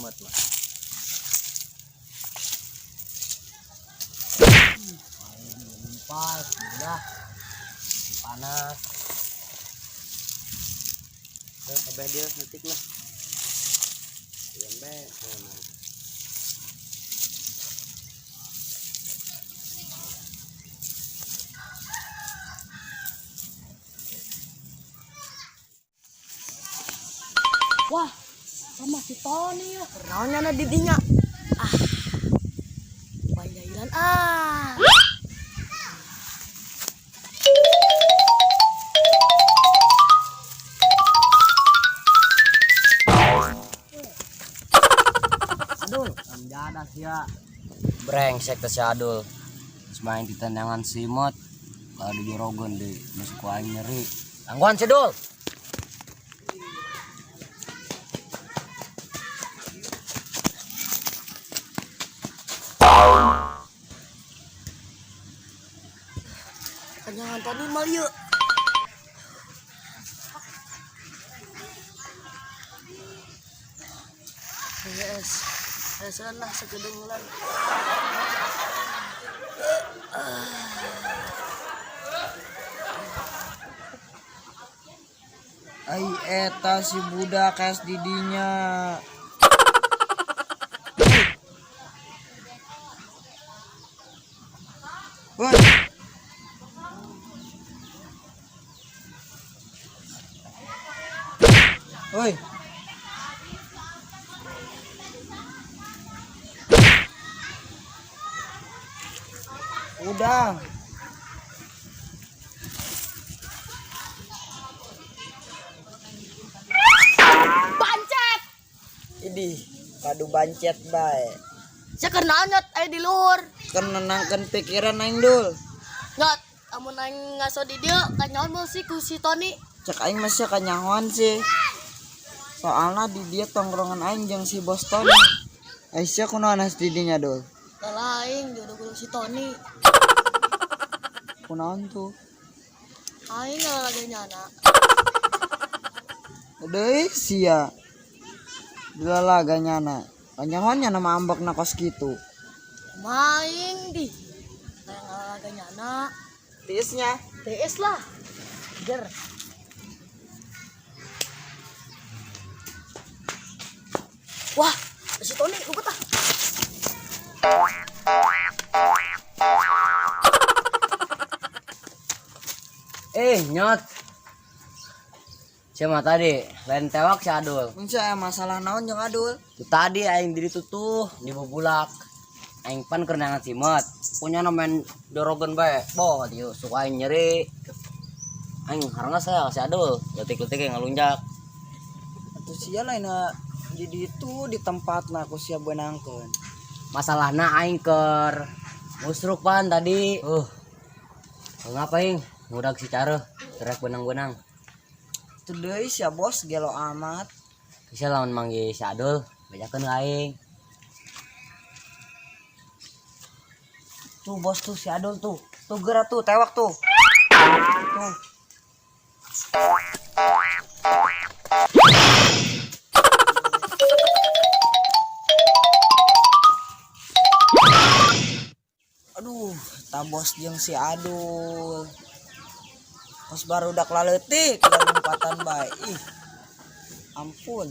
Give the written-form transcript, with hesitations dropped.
simot mah. Pas, udah panas. Kabeh dia ngetik lah. Yan be, Wah, sama si Tony ya. Keraunya na didinya. Ah, banyak ah. Adul, ada sia. Brengsek teh si Adul. Semain di tendangan simot. Kalau di Jorogon deh, masuk aing nyeri. Tangguhan si Dul. Jangan Tony mal yuk. Yes, lah segedengan. Ai eta si budak es didinya. Woi. Woi. Udah. Bancet. Idih, kadu bancet bae. Saya kena nyot di luar. Kan nenangkeun pikiran aing dul. Nyot, amun aing ngaso di dieu kanyaon sih ku si Tony. Cek aing masih kanyahoan sih. Soalnya di dia tongkrongan aing jeung si Bos Tony. Aisyah kunaon as didinya dul? Lah aing jodoh si Tony. Kunaon tuh? Aing lagi nyana. Deui sia. Dilalaganya kanyahoannya nama ambak na kos kitu. Maing di. Kayak lagi nyana. Tiisnya. TS lah. Ger. Wah, si Tony rupet ah. Nyot. Siapa tadi? Lain tewak si Adul. Muncul masalah naon jeung Adul? Itu tadi aing diri tutuh di bubulak. Aing pan kerenangan simot. Punya nomen Jorogon bae. Boh dia suka aing nyeri. Aing harangna saya si Adul. Letik-letik yang ngalunjak. Atuh sia lain di ditu di tempatna aku sia beunangkeun. Masalahna aing keur musruk pan tadi. Ngapain? Ngudag si Careuh. Terek benang-benang. Tuh deui sia bos gelo amat. Bisa lawan manggil si Adul. Bejakeun aing. Tuh bos tuh si Adul tuh. Tuh geura tuh tewak tuh. Tuh. Aduh, ta bos jeung si Adul. Kos barudak laletik lompatan bae. Ih. Ampun.